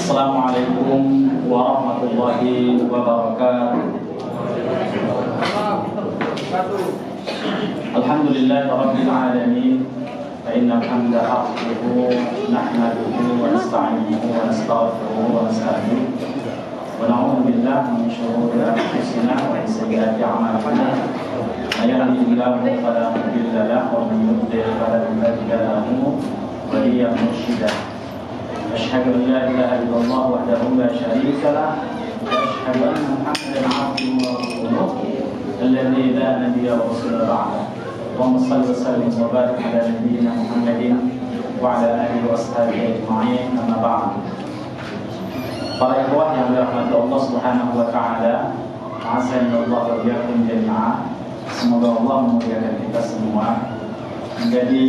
Assalamualaikum warahmatullahi wabarakatuh. Alhamdulillahirabbil alamin. Fa innal hamda hamduhu nahmaduhu wa nasta'inuhu wa nastaghfiruhu wa nasta'in. Wa na'udzu billahi min shururi anfusina wa min sayyiati a'malina. May yahdihillahu fala mudilla lahu wa may yudlil fala hadiya lahu. Waliyyan mursyida. Asyhadu an la ilaha illallah wahdahu la syarika lah wa asyhadu anna Muhammadan 'abduhu wa rasuluh alladzi la nabiyya wa rasula ba'da. Allahumma shalli wa sallim wa barik ala nabiyyina Muhammadin wa ala alihi wa sahbihi ajma'in, amma ba'd. Para ikhwah yang dirahmati Allah Subhanahu wa taala, azanallahu wa iyyakum jami'an. Semoga Allah memuliakan kita semua. Menjadi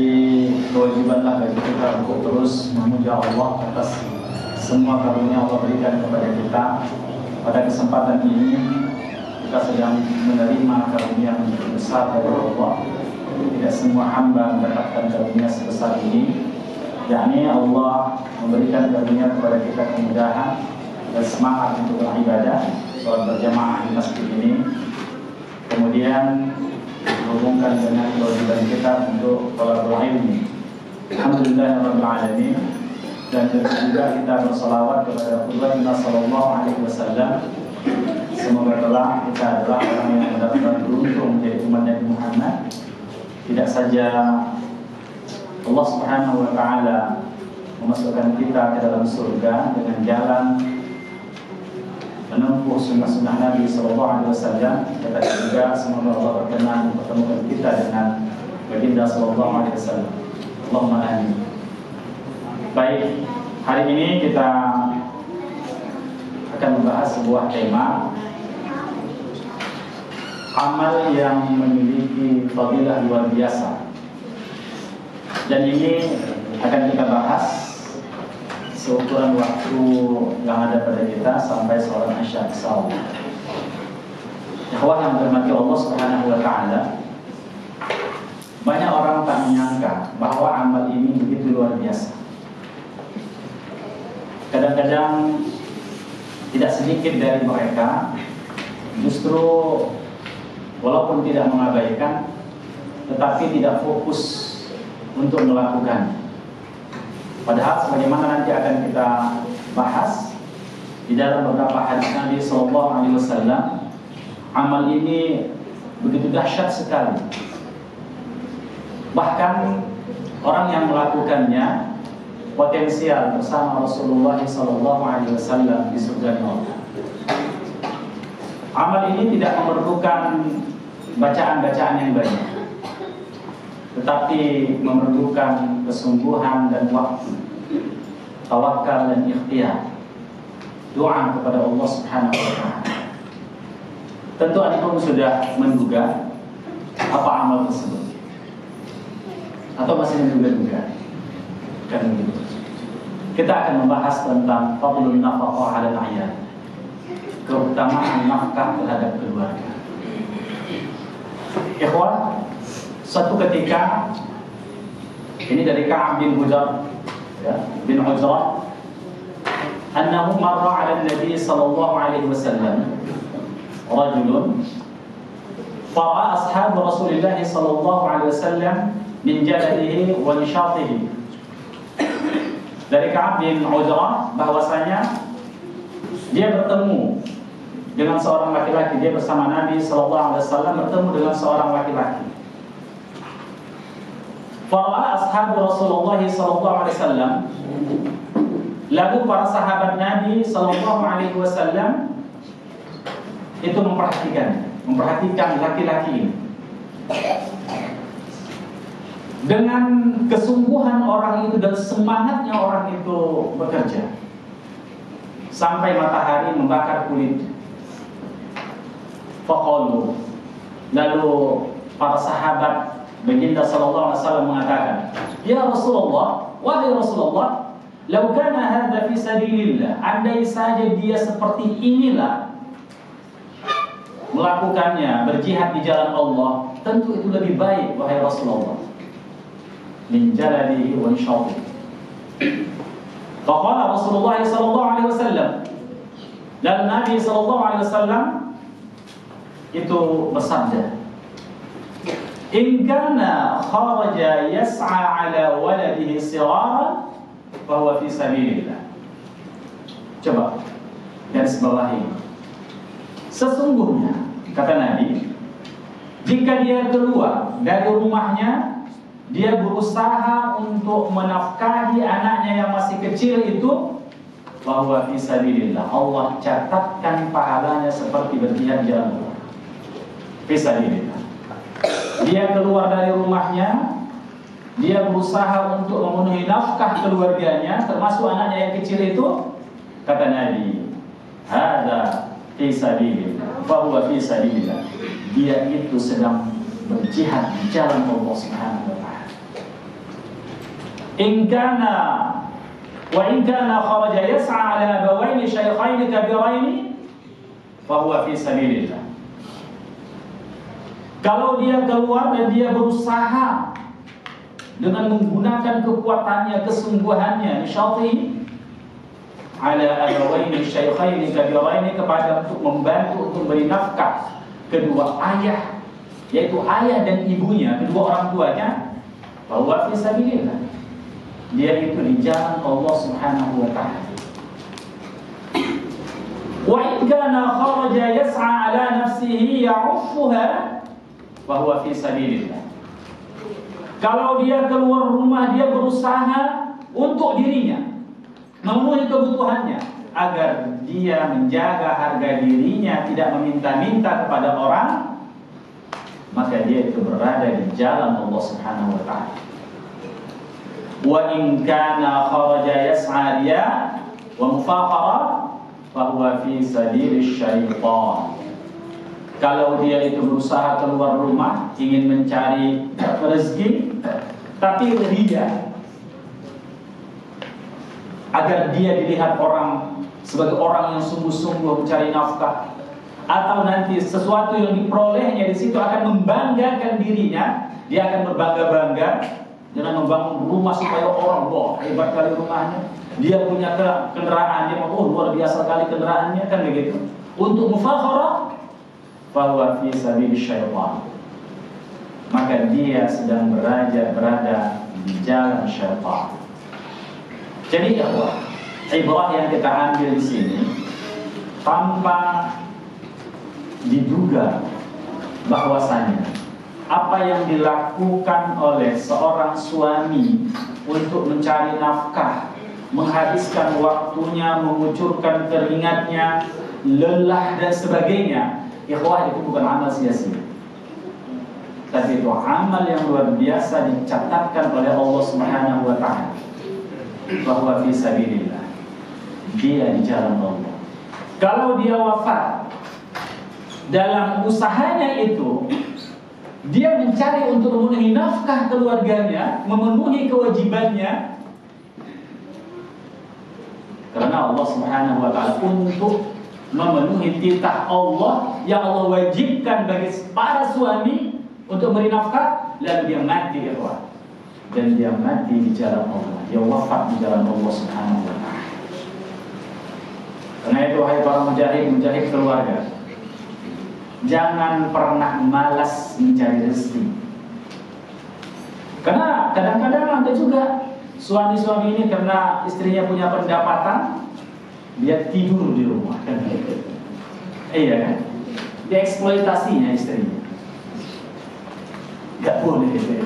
kewajibanlah bagi kita untuk terus memuja Allah atas semua karunia Allah berikan kepada kita. Pada kesempatan ini kita sedang menerima karunia yang besar dari Allah. Tidak semua hamba mendapatkan karunia sebesar ini, yakni Allah memberikan karunia kepada kita kemudahan dan semangat untuk beribadah, sholat berjamaah di masjid ini. Kemudian berhubungkan dengan kewajiban kita untuk thalabul ilmi. Alhamdulillahirabbil alamin. Dan juga kita bersalawat kepada Rasulullah sallallahu alaihi wasallam. Semoga kelak kita adalah orang yang benar-benar beruntung menjadi umat Nabi Muhammad. Tidak saja Allah Subhanahu wa taala memasukkan kita ke dalam surga dengan jalan menempuh sunnah-sunnah Nabi sallallahu alaihi wasallam, tetapi juga semoga Allah berkenan mempertemukan kita dengan baginda sallallahu alaihi wasallam. Allahumma amin. Baik, hari ini kita akan membahas sebuah tema, amal yang memiliki fadilah luar biasa. Dan ini akan kita bahas seukuran waktu yang ada pada kita sampai sholat Isya insyaAllah. Ikhwah yang dirahmati Allah Subhanahu wa taala, banyak orang tak menyangka bahwa amal ini begitu luar biasa. Kadang-kadang tidak sedikit dari mereka justru walaupun tidak mengabaikan, tetapi tidak fokus untuk melakukan. Padahal sebagaimana nanti akan kita bahas di dalam beberapa hadis Nabi sallallahu alaihi wasallam, amal ini begitu dahsyat sekali. Bahkan orang yang melakukannya potensial bersama Rasulullah sallallahu alaihi wasallam di surga neraka. Amal ini tidak memerlukan bacaan-bacaan yang banyak, tetapi memerlukan kesungguhan dan waktu, tawakal dan ikhtiar, doa kepada Allah Subhanahu wa taala. Tentu antum sudah menduga apa amal tersebut, atau masih menduga-duga? Kan begitu. Kita akan membahas tentang fadlun nafaqah 'ala al-'iyal, keutamaan nafkah terhadap keluarga. Ikhwan, suatu ketika, ini dari Ka'ab bin Ujrah, bin Ujrah, annahu marra 'ala an-nabi sallallahu alaihi wasallam rajulun fara'a ashab Rasulillah sallallahu alaihi wasallam min jalalihi wa nishatihi. Dari Ka'ab bin Ujrah bahwasanya dia bertemu dengan seorang laki-laki, dia bersama Nabi sallallahu alaihi wasallam bertemu dengan seorang laki-laki. Fara'a ashabu Rasulullah sallallahu alaihi wasallam, lalu para sahabat Nabi sallallahu alaihi wasallam itu memperhatikan laki-laki ini. Dengan kesungguhan orang itu dan semangatnya orang itu bekerja sampai matahari membakar kulit. Faqalu, lalu para sahabat baginda sallallahu alaihi wasallam mengatakan, "Ya Rasulullah, wahai Rasulullah, law kana hadza fi sabilillah, andai saja dia seperti inilah melakukannya, berjihad di jalan Allah, tentu itu lebih baik wahai Rasulullah." Min jalalihi wa nishatihi. Faqala Rasulullah sallallahu alaihi wasallam, dan Nabi sallallahu alaihi wasallam itu bersabda, "In kana kharaja yas'a ala waladihi siraran fa huwa fi sabilillah." Coba garis bawahi. Sesungguhnya kata Nabi, jika dia keluar dari rumahnya, dia berusaha untuk menafkahi anaknya yang masih kecil itu, bahwa fi sabilillah, Allah catatkan pahalanya seperti berjihad di jalan Allah. Fi sabilillah. Dia keluar dari rumahnya, dia berusaha untuk memenuhi nafkah keluarganya, termasuk anaknya yang kecil itu. Kata Nabi, "Hada fi sabilillah, fa huwa fi sabilillah." Dia itu sedang berjihad di jalan Allah Subhanahu wa taala. In kana kharaja yas'a ala abawaini shaykhaini kabiraini fa huwa fi sabilillah. Kalau dia keluar dan dia berusaha dengan menggunakan kekuatannya, kesungguhannya, syar'i ala abawaini shaykhaini kabiraini, kepada untuk membantu untuk beri nafkah kedua ayah, yaitu ayah dan ibunya, kedua orang tuanya, bahwa fi sabilillah, dia itu di jalan Allah Subhanahu wa taala. Wa in kana kharaja yas'a ala nafsihi ya'uffuha bahwa fi sabilillah. Kalau dia keluar rumah, dia berusaha untuk dirinya memenuhi kebutuhannya, agar dia menjaga harga dirinya, tidak meminta-minta kepada orang, maka dia itu berada di jalan Allah Subhanahu wa taala. Wa in kana kharaja yas'a riya wa mufakhara fa huwa fi sabilish syaitan. Kalau dia itu berusaha keluar rumah ingin mencari rezeki, tapi riya, agar dia dilihat orang sebagai orang yang sungguh-sungguh mencari nafkah, atau nanti sesuatu yang diperolehnya di situ akan membanggakan dirinya, dia akan berbangga-bangga dengan membangun rumah supaya orang, wah hebat kali rumahnya, dia punya kendaraan, dia mau, luar biasa kali kendaraannya, kan begitu. Untuk mufakharah, bahwa fi sabilish syaitan, maka dia sedang berada di jalan syaitan. Jadi ibrah yang kita ambil di sini, tanpa diduga bahwasanya apa yang dilakukan oleh seorang suami untuk mencari nafkah, menghabiskan waktunya, mengucurkan keringatnya, lelah dan sebagainya, ikhwah, itu bukan amal sia-sia, tapi itu amal yang luar biasa dicatatkan oleh Allah Subhanahu wa taala, bahwa fi sabilillah, dia di jalan Allah. Kalau dia wafat dalam usahanya itu, dia mencari untuk memenuhi nafkah keluarganya, memenuhi kewajibannya, karena Allah Subhanahu wa taala untuk memenuhi titah Allah yang Allah wajibkan bagi para suami untuk beri nafkah, lalu dia mati, ikhwan, dan dia mati di jalan Allah, dia wafat di jalan Allah Subhanahu wa taala. Karena itu, hai para mujahid keluarga, jangan pernah malas mencari rezeki. Karena kadang-kadang ada juga suami-suami ini karena istrinya punya pendapatan, dia tidur di rumah, kan? Iya kan? Dia eksploitasinya istrinya. Gak boleh itu.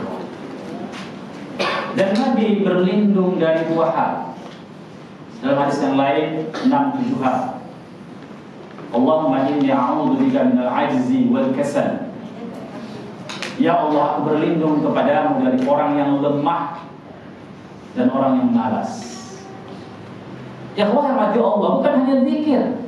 Dan Nabi berlindung dari dua hal. Dalam hadis yang lain 6-7 hal. Allahumma inni a'udzubika minal ajzi wal kasal. Ya Allah, aku berlindung kepadamu dari orang yang lemah dan orang yang malas. Ya Allah, Allah, bukan hanya zikir,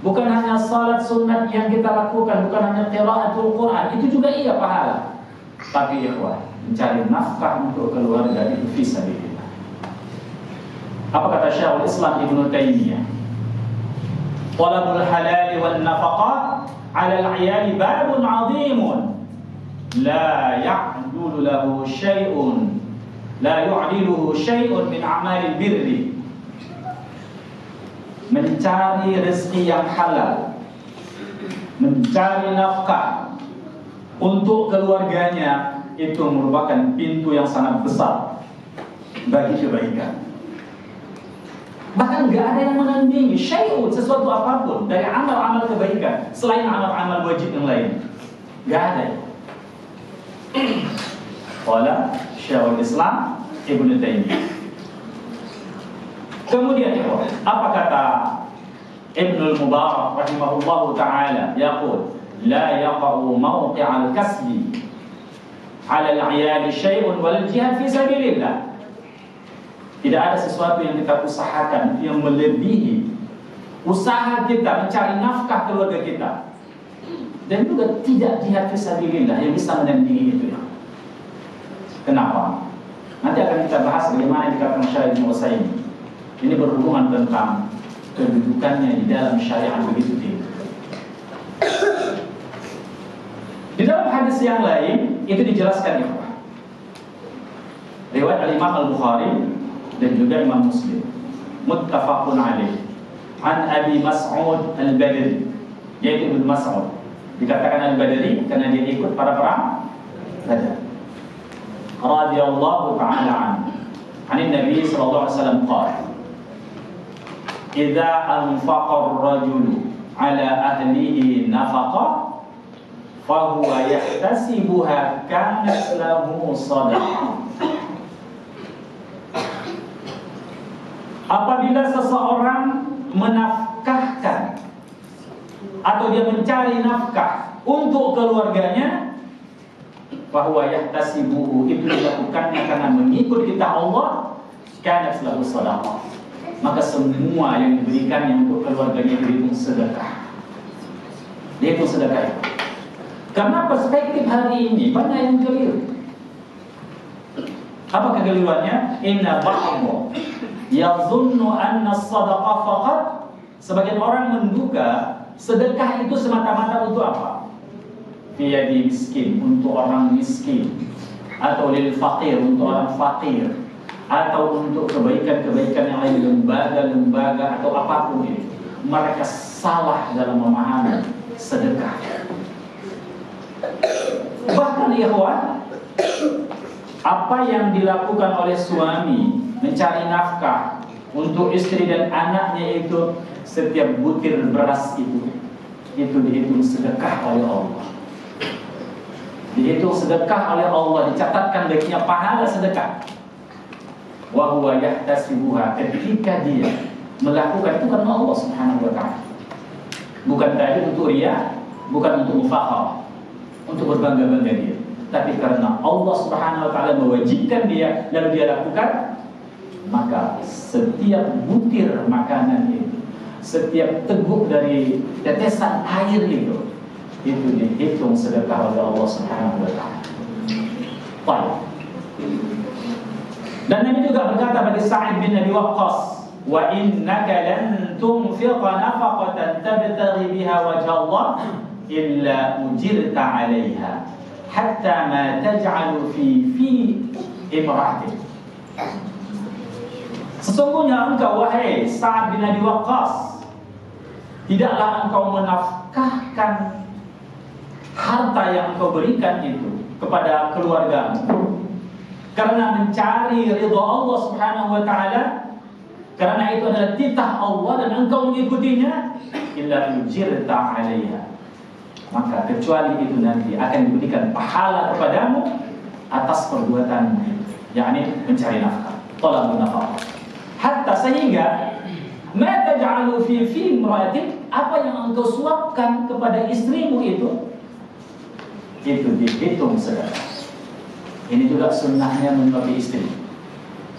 bukan hanya salat sunat yang kita lakukan, bukan hanya qiraatul Quran, itu juga iya pahala. Tapi ikhwah, mencari nafkah untuk keluarga itu fi sabilillah. Apa kata Syekhul Islam Ibnu Taimiyah? Talabul halal wan nafaqah 'ala al-'iyal babun 'azimun la ya'dulu lahu syai'un, la yu'diluhu syai'un min a'malil birri mencari rezeki yang halal, mencari nafkah untuk keluarganya, itu merupakan pintu yang sangat besar bagi kebaikan. Bahkan nggak ada yang menandingi syai'un, sesuatu apapun dari amal-amal kebaikan selain amal-amal wajib yang lain. Nggak ada. Qala Syekhul Islam Ibnu Taimiyah. Kemudian apa kata Ibnu Mubarak rahimahullahu taala? Yaqul la yaqa'u mawqi'al kasbi 'ala al-'iyad syai'un wal jihad fi sabilillah. Tidak ada sesuatu yang kita usahakan yang melebihi usaha kita mencari nafkah keluarga kita, dan juga tidak jihad fisabilillah yang bisa menandingi itu. Kenapa? Nanti akan kita bahas bagaimana dikatakan Syekh Ibnu Utsaimin. Ini berhubungan tentang kedudukannya di dalam syariat begitu tinggi. Di dalam hadis yang lain itu dijelaskan itu. Riwayat Al-Imam Al-Bukhari dan juga Imam Muslim, muttafaqun alaih, an Abi Mas'ud Al-Badri, yaitu Ibnu Mas'ud. Dikatakan Al-Badri karena dia ikut para perang Badar. Radhiyallahu ta'ala anhu. An Nabi sallallahu alaihi wasallam qala, "Idza anfaqa ar-rajulu ala ahlihi nafaqah, fa huwa yahtasibuha kanat lahu shadaqah." Apabila seseorang menafkahkan atau dia mencari nafkah untuk keluarganya, bahwa yahtasibuhu, itu dilakukannya karena mengikut kita Allah, kanat lahu shadaqah, maka semua yang diberikannya untuk keluarganya dihitung sedekah. Dihitung sedekah itu. Karena perspektif hari ini banyak yang keliru. Apa kekeliruannya? Inna ba'dhu yazunnu anna as-sadaqah faqat. Sebagian orang menduga sedekah itu semata-mata untuk apa? Fiyadi miskin, untuk orang miskin, atau lil faqir, untuk orang fakir, atau untuk kebaikan-kebaikan yang lain, lembaga-lembaga atau apapun itu. Mereka salah dalam memahami sedekah. Bahkan ikhwan, apa yang dilakukan oleh suami mencari nafkah untuk istri dan anaknya, itu setiap butir beras itu dihitung sedekah oleh Allah. Dihitung sedekah oleh Allah, dicatatkan baginya pahala sedekah. Wa huwa yahtasibuha, ketika dia melakukan itu karena Allah Subhanahu wa taala. Bukan tadi untuk riya, bukan untuk mufakhar, untuk berbangga-bangga dia, tapi karena Allah Subhanahu wa taala mewajibkan dia lalu dia lakukan. Maka setiap butir makanan itu, setiap teguk dari tetesan air itu dihitung sedekah oleh Allah Subhanahu wa taala. Baik. Dan Nabi juga berkata bagi Sa'id bin Abi Waqqas, "Wa innaka lan tunfiqa nafaqatan tabtaghi biha wajha Allah illa ujirta 'alayha hatta ma taj'alu fi imra'atik." Sesungguhnya engkau, wahai Sa'ad bin Abi Waqqas, tidaklah engkau menafkahkan harta yang engkau berikan itu kepada keluargamu karena mencari ridha Allah Subhanahu wa taala, karena itu adalah titah Allah dan engkau mengikutinya, illa ujirta 'alaiha, maka kecuali itu nanti akan diberikan pahala kepadamu atas perbuatanmu, yakni mencari nafkah, talabun nafkah. Hatta sehingga ma taj'alu fi imra'atik, apa yang engkau suapkan kepada istrimu itu dihitung sedekah. Ini juga sunnahnya menyuapi istri.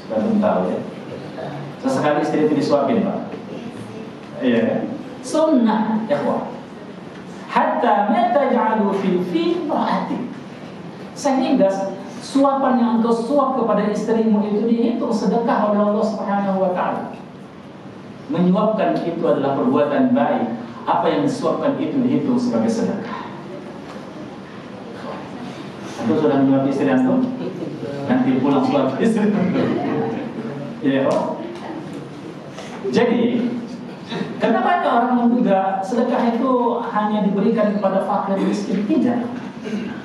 Sudah belum tahu ya? Sesekali istri itu disuapin, Pak. Iya. Sunnah, ikhwah. Hatta ma taj'alu fi imra'atik, sehingga suapan yang engkau suap kepada istrimu itu dihitung sedekah oleh Allah Subhanahu wa taala. Menyuapkan itu adalah perbuatan baik. Apa yang disuapkan itu dihitung sebagai sedekah. Antum sudah menyuap istri antum? Nanti pulang suap istri. Ya, Pak. Jadi Karena banyak orang menduga sedekah itu hanya diberikan kepada fakir miskin. Tidak.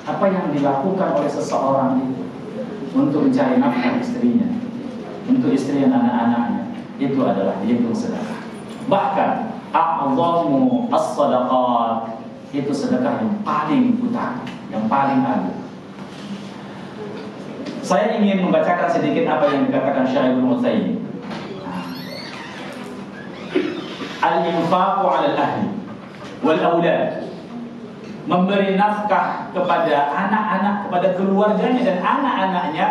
Apa yang dilakukan oleh seseorang itu untuk mencari nafkah istrinya, untuk istri dan anak-anaknya, itu adalah dihitung sedekah. Bahkan a'dhamu as-sadaqat, itu sedekah yang paling utama, yang paling agung. Saya ingin membacakan sedikit apa yang dikatakan Syekh Ibnu Utsaimin. Al-infaqu 'ala al-ahli wal aulad, memberi nafkah kepada anak-anak, kepada keluarganya dan anak-anaknya,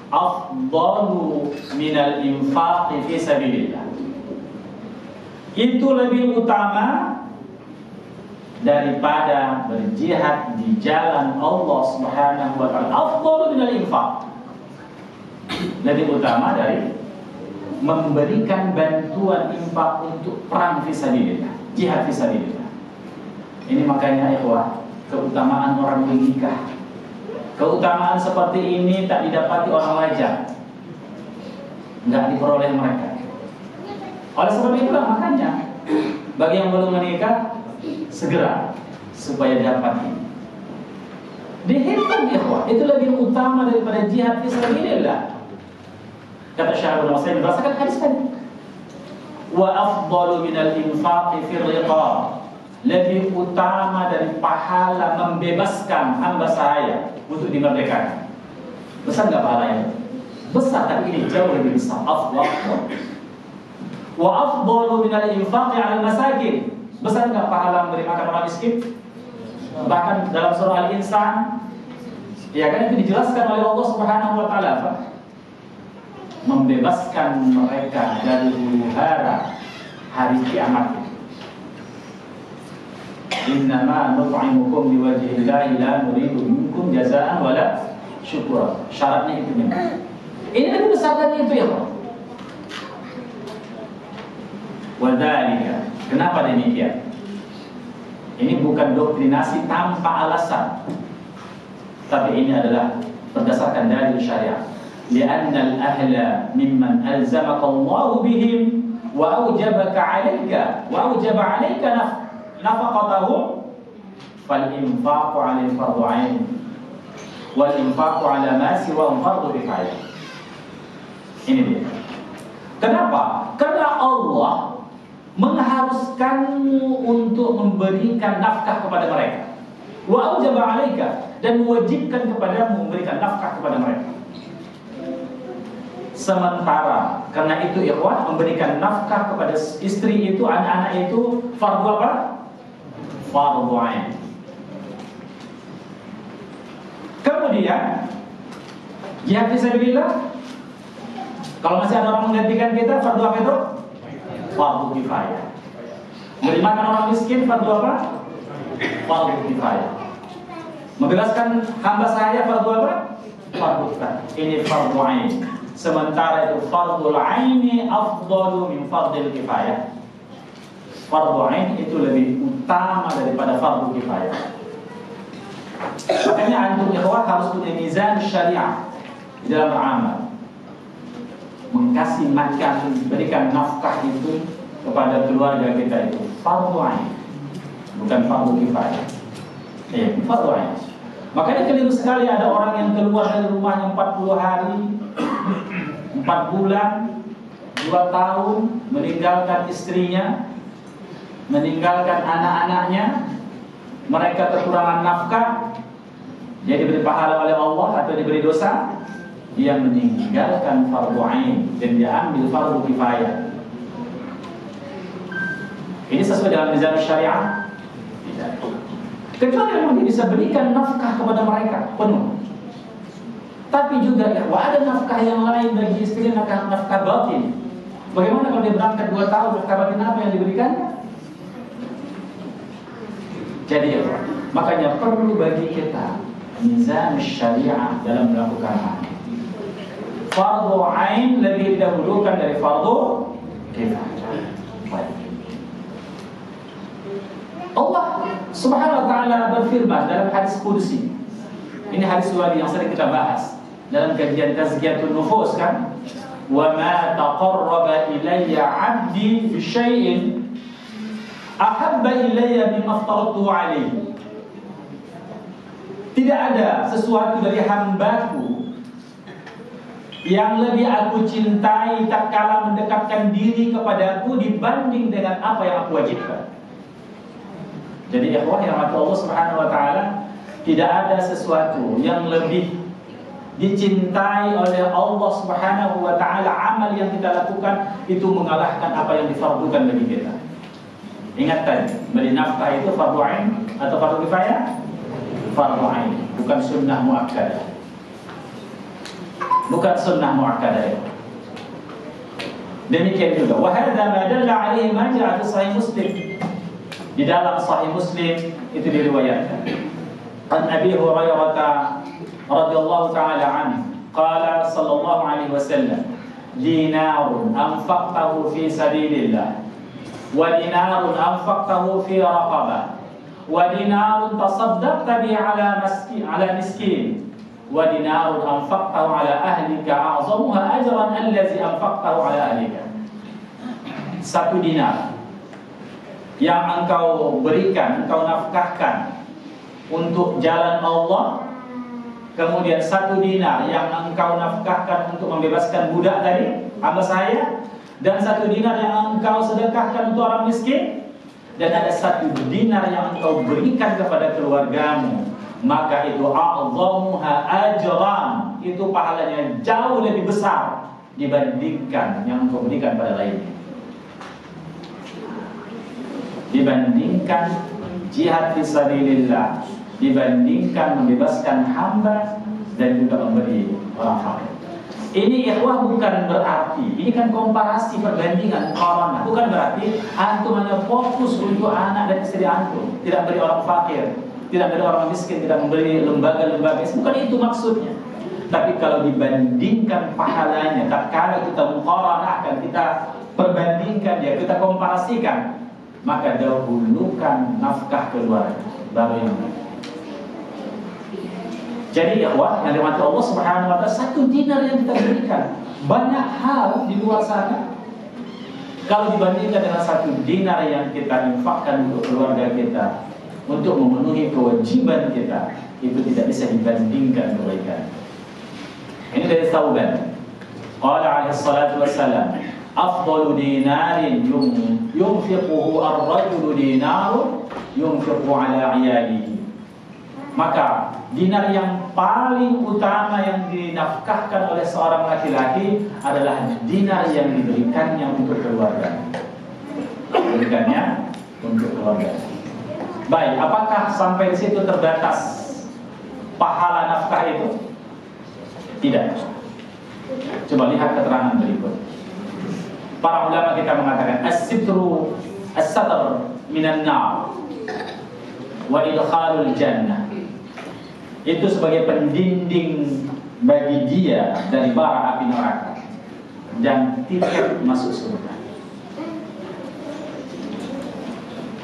afdalu minal infaqi fi sabilillah. Itu lebih utama daripada berjihad di jalan Allah Subhanahu wa taala. Afdalu minal infaq, lebih utama dari memberikan bantuan infak untuk perang fisabilillah, jihad fisabilillah. Ini makanya ikhwah, keutamaan orang menikah, keutamaan seperti ini tak didapati orang lajang, nggak diperoleh mereka. Oleh sebab itulah makanya bagi yang belum menikah segera supaya dapat ini. Dihitung ikhwah, itu lebih utama daripada jihad fisabilillah. Kata Syekh Ibnu Utsaimin berdasarkan hadis tadi. Wa afdalu minal infaqi fir riqab, lebih utama dari pahala membebaskan hamba sahaya untuk dimerdekakan. Besar enggak pahalanya? Besar, tapi ini jauh lebih besar. Afdal. Wa afdalu minal infaqi 'alal masakin, besar enggak pahala memberi makan orang miskin? Bahkan dalam surah Al-Insan, ya kan itu dijelaskan oleh Allah Subhanahu wa taala, membebaskan mereka dari huru-hara hari kiamat. Innama nut'imukum liwajhillahi la nuridu minkum jazaa'an wala syukura. Syaratnya itu memang. Ini lebih besar dari itu ya Pak. Wadhalika, kenapa demikian? Ini bukan doktrinasi tanpa alasan, tapi ini adalah berdasarkan dalil syariat. لأن الأهل ممن ألزمك الله بهم وأوجب عليك نفقتهم، فالإنفاق على فرض عين والإنفاق على ما سواه فرض كفاية. Ini dia. Kenapa? Karena Allah mengharuskanmu untuk memberikan nafkah kepada mereka. Wa aujaba 'alaika, dan mewajibkan kepadamu memberikan nafkah kepada mereka. Sementara karena itu ikhwah, memberikan nafkah kepada istri itu, anak-anak itu fardu apa? Fardu ain. Kemudian jihad fisabilillah, kalau masih ada orang menggantikan kita, fardu apa itu? Fardu kifayah. Memberi makan orang miskin fardu apa? Fardu kifayah. Membebaskan hamba sahaya fardu apa? Fardu kifayah. Ini fardu ain. Sementara itu fardul aini afdalu min fardil kifayah. Fardul ain itu lebih utama daripada fardul kifayah. Makanya antum ikhwah harus punya mizan syariah di dalam beramal. Mengkasih makan, berikan nafkah itu kepada keluarga kita itu fardul ain, bukan fardul kifayah. Fardul ain. Makanya keliru sekali ada orang yang keluar dari rumahnya 40 hari, 4 bulan, 2 tahun, meninggalkan istrinya, meninggalkan anak-anaknya, mereka kekurangan nafkah, dia diberi pahala oleh Allah atau diberi dosa, dia meninggalkan fardu ain dan dia ambil fardu kifayah. Ini sesuai dengan mizan syariah? Tidak. Kecuali memang dia bisa berikan nafkah kepada mereka penuh. Tapi juga ya, ada nafkah yang lain bagi istri, nafkah batin. Bagaimana kalau dia berangkat 2 tahun, nafkah batin apa yang diberikannya? Jadi ya, makanya perlu bagi kita mizan syariah dalam melakukan hal. Fardu ain lebih didahulukan dari fardu kifayah. Allah Subhanahu wa taala berfirman dalam hadis qudsi. Ini hadis wali yang sering kita bahas dalam kajian tazkiyatun nufus kan. Wa ma taqarraba ilayya 'abdi bi syai'in ahabba ilayya mimma aftaratuhu alaihi. Tidak ada sesuatu dari hambaku yang lebih aku cintai tatkala mendekatkan diri kepadaku dibanding dengan apa yang aku wajibkan. Jadi ikhwah yang mati Allah Subhanahu wa taala, tidak ada sesuatu yang lebih dicintai oleh Allah Subhanahu wa taala. Amal yang kita lakukan itu mengalahkan apa yang difardukan bagi kita. Ingat tadi, beri nafkah itu fardu ain atau fardu kifayah? Fardu ain, bukan sunnah muakkadah. Bukan sunnah muakkadah. Demikian juga wa hadza ma dalla alaihi ma ja'a fi sahih Muslim. Di dalam sahih Muslim itu diriwayatkan an Abi Hurairah radhiyallahu ta'ala anhu qala sallallahu alaihi wasallam dinarun anfaqtahu fi sabilillah wa dinarun anfaqtahu fi raqabah wa dinarun tasaddaqta bi ala miskin wa dinarun anfaqtahu ala ahlika a'zamuha ajran allazi anfaqtahu ala ahlika. Satu dinar yang engkau berikan, engkau nafkahkan untuk jalan Allah, kemudian satu dinar yang engkau nafkahkan untuk membebaskan budak tadi, hamba saya, dan satu dinar yang engkau sedekahkan untuk orang miskin, dan ada satu dinar yang engkau berikan kepada keluargamu, maka itu a'zamuha ajran, itu pahalanya jauh lebih besar dibandingkan yang engkau berikan pada lainnya. Dibandingkan jihad fisabilillah, dibandingkan membebaskan hamba dan juga memberi orang fakir. Ini ikhwah bukan berarti, ini kan komparasi, perbandingan, muqaranah. Bukan berarti antum hanya fokus untuk anak dan istri antum, tidak beri orang fakir, tidak beri orang miskin, tidak memberi lembaga-lembaga. Bukan itu maksudnya. Tapi kalau dibandingkan pahalanya, tatkala kita muqaranahkan, kita perbandingkan ya, kita komparasikan, maka dahulukan nafkah keluarga baru yang lain. Jadi ikhwah yang dirahmati Allah Subhanahu wa taala, satu dinar yang kita berikan, banyak hal di luar sana kalau dibandingkan dengan satu dinar yang kita infakkan untuk keluarga kita, untuk memenuhi kewajiban kita, itu tidak bisa dibandingkan kebaikan. Ini dari Thauban. Qala alaihi salatu wassalam, afdalu dinarin yunfiquhu ar-rajulu dinarun yunfiqu ala iyalihi. Maka dinar yang paling utama yang dinafkahkan oleh seorang laki-laki adalah dinar yang diberikannya untuk keluarga. Diberikannya untuk keluarga. Baik, apakah sampai di situ terbatas pahala nafkah itu? Tidak. Coba lihat keterangan berikut. Para ulama kita mengatakan as-sitru as-satr minan nar wa idkhalul jannah. Itu sebagai pendinding bagi dia dari bara api neraka dan tiket masuk surga.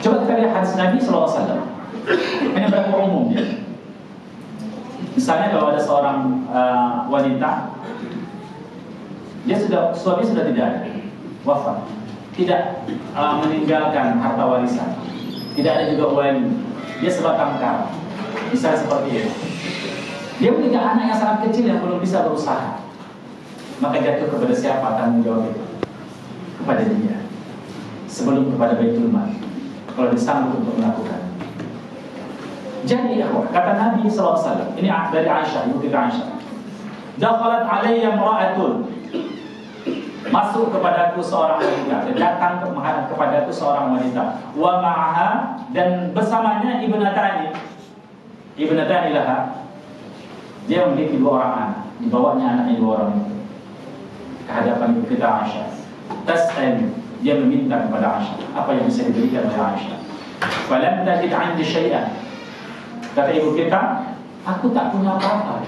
Coba kita lihat hadis Nabi SAW. Ini berapa umum ya. Misalnya kalau ada seorang wanita, dia suami sudah tidak ada, wafat, tidak meninggalkan harta warisan, tidak ada juga wali, dia sebatang kara, misalnya seperti itu. Dia punya anak yang sangat kecil yang belum bisa berusaha, maka jatuh kepada siapa tanggung jawab itu? Kepada dia, sebelum kepada Baitul Mal, kalau disanggup untuk melakukan. Jadi kata Nabi SAW, ini dari Aisyah, ibu kita Aisyah, dakhalat alayya imra'atun, masuk kepadaku seorang wanita, datang kepadaku seorang wanita, wa ma'aha, dan bersamanya ibnatani laha, dia memiliki dua orang anak, dibawanya anaknya dua orang itu ke hadapan ibu kita Aisyah. Tas'al, dia meminta kepada Aisyah apa yang bisa diberikan oleh Aisyah. Falam tajid 'indi syai'an, kata ibu kita, aku tak punya apa-apa.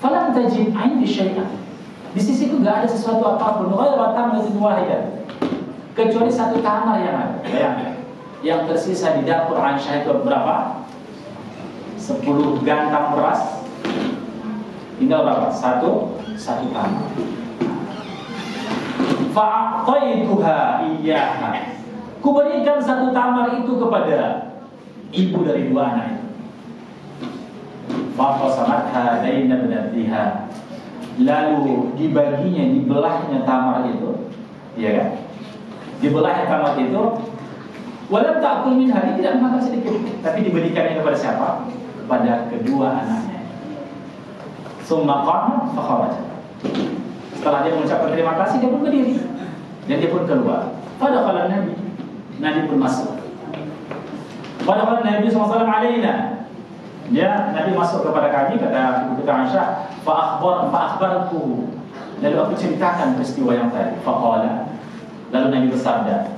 Falam tajid 'indi syai'an, di sisiku enggak ada sesuatu apapun, ghairu tamratin wahidah, kecuali satu tamar yang ada. Bayangkan, yang tersisa di dapur Aisyah itu berapa? 10 gantang beras. Tinggal berapa? Satu tamar. Fa'aqaituha iyyaha, kuberikan satu tamar itu kepada ibu dari dua anak itu. Faqasamatha baina ibnatiha, lalu dibaginya, dibelahnya tamar itu, ya kan? Dibelahnya tamar itu, walam ta'kul minha, dia tidak makan sedikit, tapi diberikannya kepada siapa? Kepada kedua anaknya. Summa qama fa kharaja. Setelah dia mengucapkan terima kasih, dia pun berdiri dan dia pun keluar. Fadakhala Nabi, Nabi pun masuk. Fadakhala Nabi SAW alaina, dia Nabi masuk kepada kami, kata ibu kita Aisyah, fa akhbartu, lalu aku ceritakan peristiwa yang tadi. Faqala, lalu Nabi bersabda,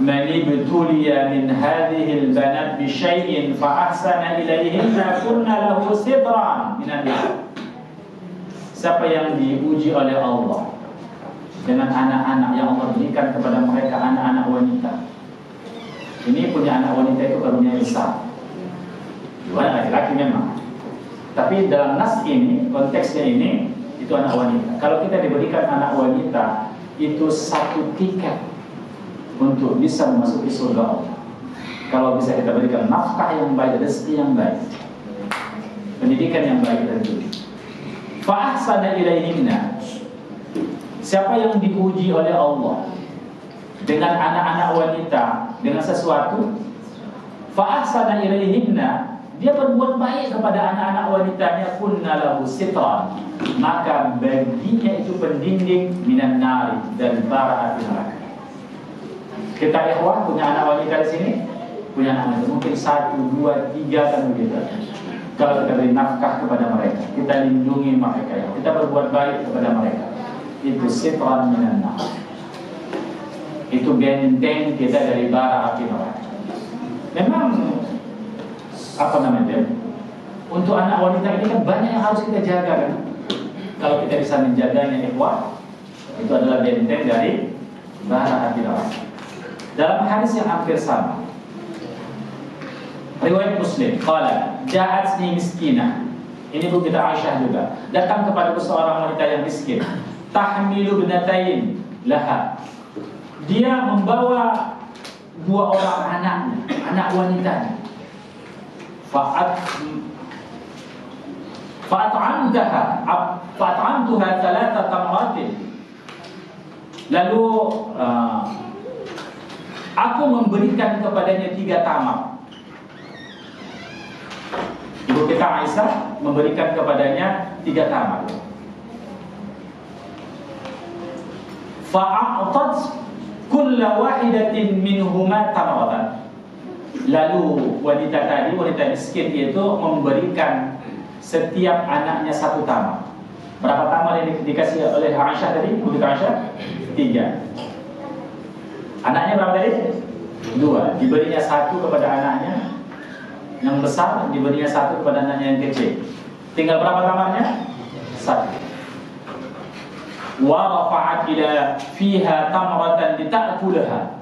man ibtuliya min hadhihi albanat bi syai'in fa ahsana ilayhinna kunna lahu sitran min an-nar. Siapa yang diuji oleh Allah dengan anak-anak yang Allah berikan kepada mereka, anak-anak wanita. Ini punya anak wanita itu karunia besar. Dua laki-laki memang. Tapi dalam nas ini, konteksnya ini, itu anak wanita. Kalau kita diberikan anak wanita, itu satu tiket untuk bisa memasuki surga Allah. Kalau bisa kita berikan nafkah yang baik, rezeki yang baik, pendidikan yang baik dan dunia. Fa ahsana ilaihinna, siapa yang diuji oleh Allah dengan anak-anak wanita dengan sesuatu, fa ahsana ilaihinna, dia berbuat baik kepada anak-anak wanitanya, kunna lahu sitran, maka baginya itu pendinding minan nari, dari bara api neraka. Kita ikhwah punya anak wanita di sini, punya anak wanita mungkin 1, 2, 3 kan begitu. Kalau kita beri nafkah kepada mereka, kita lindungi mereka, kita berbuat baik kepada mereka, itu sitran minan nar, itu benteng kita dari bara api neraka. Memang apa namanya, untuk anak wanita ini kan banyak yang harus kita jaga kan. Kalau kita bisa menjaganya ikhwah, itu adalah benteng dari bara api neraka. Dalam hadis yang hampir sama, riwayat Muslim, qala ja'atni miskinah, ini bu kita Aisyah juga, datang kepada seorang wanita yang miskin, tahmilu bnatain laha, dia membawa 2 orang anaknya, anak wanitanya. Fa'at'amtuha 3 tamratin, lalu aku memberikan kepadanya 3 tamar. Ibu kita Aisyah memberikan kepadanya 3 tamar. Fa'a'tat kulla wahidatin minhuma tamaratan, lalu wanita tadi, wanita miskin itu memberikan setiap anaknya 1 tamar. Berapa tamar yang dikasih oleh Aisyah tadi? Ibu kita Aisyah 3. Anaknya berapa tadi? 2. Diberinya 1 kepada anaknya yang besar, diberinya 1 kepada anaknya yang kecil. Tinggal berapa tamarnya? 1. Wa rafa'at ila fiha tamratan lita'kulaha,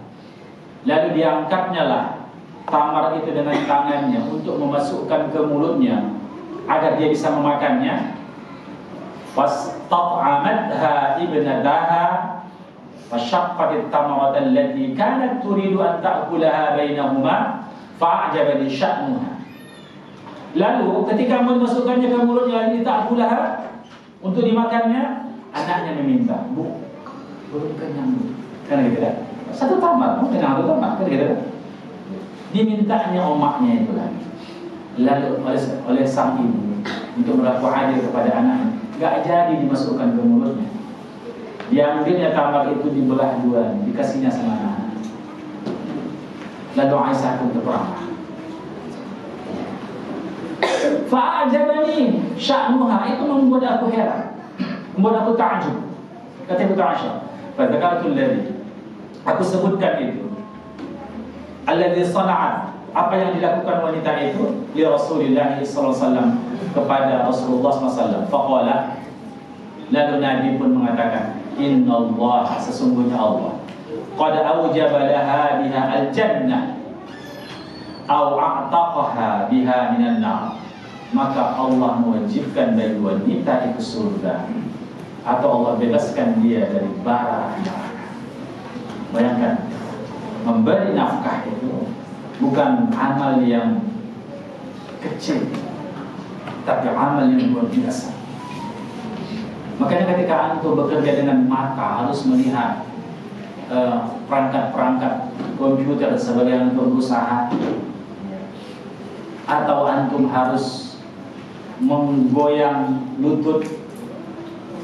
lalu diangkatnya lah tamar itu dengan tangannya untuk memasukkan ke mulutnya agar dia bisa memakannya. Fastat'amatha ibnataha fashaqqat at-tamrata allati kanat turidu an ta'kulaha bainahuma fa'ajabani sya'nuha. Lalu ketika mau dimasukkannya ke mulutnya lagi ta'kulaha, untuk dimakannya, anaknya meminta, "Bu, belum kenyang, Bu." Kan gitu kan? 1 tamar, mungkin 1 tamar, kan gitu kan? Dimintanya omaknya itu lagi. Lalu oleh sang ibu untuk berlaku adil kepada anaknya, gak jadi dimasukkan ke mulutnya. Diambilnya tamar itu, dibelah 2, dikasihnya sama anak. Lalu Aisyah pun terperangah. Fa'ajabani sya'nuha, itu membuat aku heran, membuat aku ta'ajub. Kata Ibu Aisyah, fadzakartu alladhi, aku sebutkan itu, alladhi sana'at, apa yang dilakukan wanita itu, li Rasulillah sallallahu alaihi wasallam, kepada Rasulullah sallallahu alaihi wasallam. Faqala, lalu Nabi pun mengatakan, innallaha, sesungguhnya Allah, qad awjaba laha biha al-jannah aw a'taqaha biha minan nar, maka Allah mewajibkan bagi wanita itu surga, atau Allah bebaskan dia dari bara neraka. Bayangkan, memberi nafkah itu bukan amal yang kecil, tapi amal yang luar biasa. Makanya ketika antum bekerja dengan mata harus melihat perangkat-perangkat komputer sebagai antum berusaha, atau antum harus menggoyang lutut.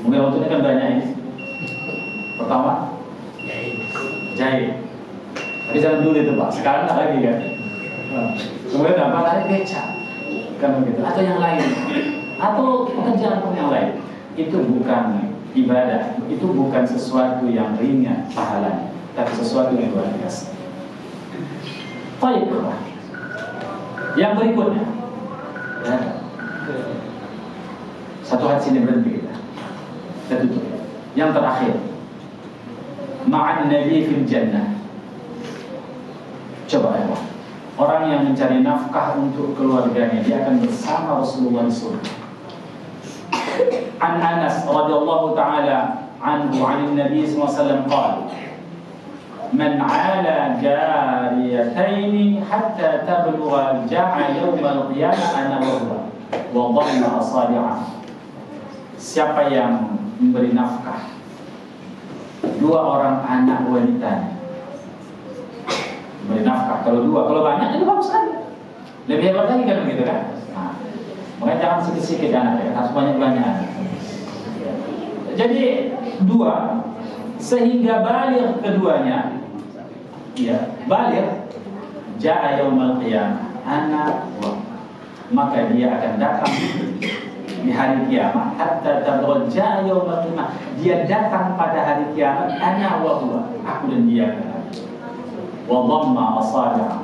Mungkin lututnya kan banyak ini. Pertama jahit. Tapi jangan dulu itu Pak, sekarang nggak lagi kan. Kemudian apa lagi becak, kan begitu. Atau yang lain, atau pekerjaan pun yang lain. Itu bukan ibadah, itu bukan sesuatu yang ringan pahalanya, tapi sesuatu yang luar biasa. Baik, yang berikutnya, ya. Satu hadis ini berhenti kita tutup. Yang terakhir, ma'an Nabi fil jannah. Coba ya, orang yang mencari nafkah untuk keluarganya, dia akan bersama Rasulullah di surga. An Anas radhiyallahu taala anhu 'an Nabi sallallahu alaihi wasallam qala man 'ala jariyataini hatta tablugha ja'a yawm al-qiyamah ana wa dhamma asabi'ah. Siapa yang memberi nafkah dua orang anak wanita, beri nafkah, kalau dua, kalau banyak itu bagus sekali, lebih hebat lagi kan begitu kan. Nah, makanya jangan sedikit-sedikit anak ya, harus banyak-banyak. Jadi dua, sehingga balik keduanya, ya balik, ja'a yaumal qiyamah anak wa, maka dia akan datang di hari kiamat. Hatta tabghal ja'a yaumal qiyamah, dia datang pada hari kiamat, ana wa huwa, aku dan dia. Wa dhamma asabi'a,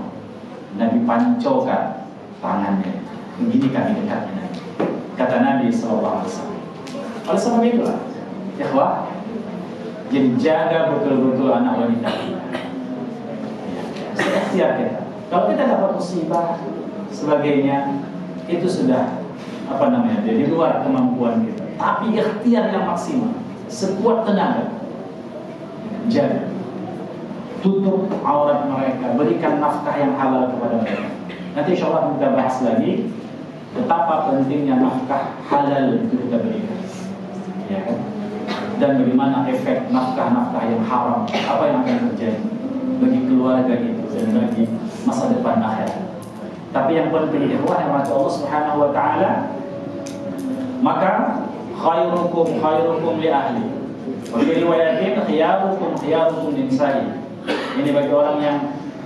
Nabi pancokan tangannya, begini kami dekatnya, kata Nabi sallallahu alaihi wasallam. Oleh sebab itulah, ikhwah, jadi jaga betul-betul anak wanita. Ikhtiar kita. Kalau kita dapat musibah sebagainya, itu sudah di luar kemampuan kita. Tapi ikhtiar yang maksimal, sekuat tenaga, jaga. Tutup aurat mereka, berikan nafkah yang halal kepada mereka. Nanti insyaallah kita bahas lagi betapa pentingnya nafkah halal itu kita berikan, ya kan? Dan bagaimana efek nafkah-nafkah yang haram, apa yang akan terjadi bagi keluarga itu dan bagi masa depan akhirat. Tapi yang penting ikhwah yang mati Allah Subhanahu wa taala, maka khairukum li ahli. Wa fi riwayatin khiyarukum li nisa'i. Ini bagi orang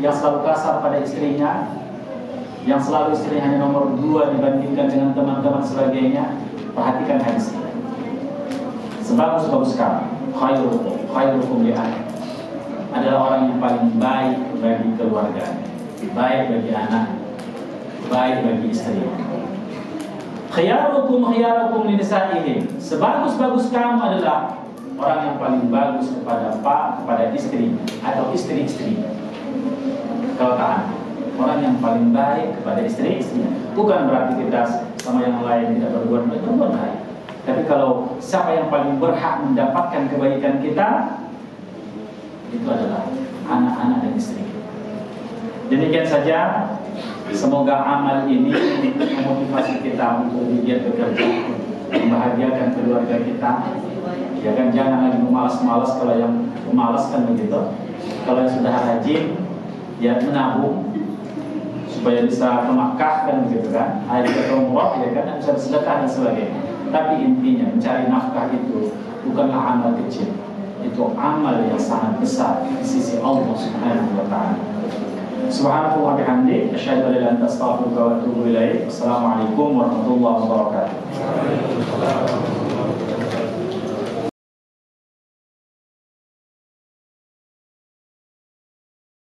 yang selalu kasar pada istrinya, yang selalu istrinya hanya nomor 2 dibandingkan dengan teman-teman sebagainya. Perhatikan hadis ini. Sebagus-bagus kamu, khairukum li ahli, adalah orang yang paling baik bagi keluarganya, baik bagi anak, baik bagi istrinya. Khiyarukum li nisa'ihim, sebagus-bagus kamu adalah orang yang paling bagus kepada istri atau istri-istri. Kalau tahan, orang yang paling baik kepada istri-istrinya. Bukan berarti kita sama yang lain tidak berbuat baik. Tapi kalau siapa yang paling berhak mendapatkan kebaikan kita, itu adalah anak-anak dan istri. Demikian saja. Semoga amal ini memotivasi kita untuk giat bekerja, membahagiakan keluarga kita. Ya kan, jangan lagi memalas-malas. Kalau yang memalas kan begitu. Kalau yang sudah rajin, ya menabung supaya bisa ke Makkah kan begitu kan. Hari ke umrah ya kan, bisa bersedekah dan sebagainya. Tapi intinya mencari nafkah itu bukanlah amal kecil. Itu amal yang sangat besar di sisi Allah Subhanahu wa taala. Subhanahu wa bihamdihi, asyhadu an la ilaha illa anta, astaghfiruka wa atubu ilaik. Assalamualaikum warahmatullahi wabarakatuh.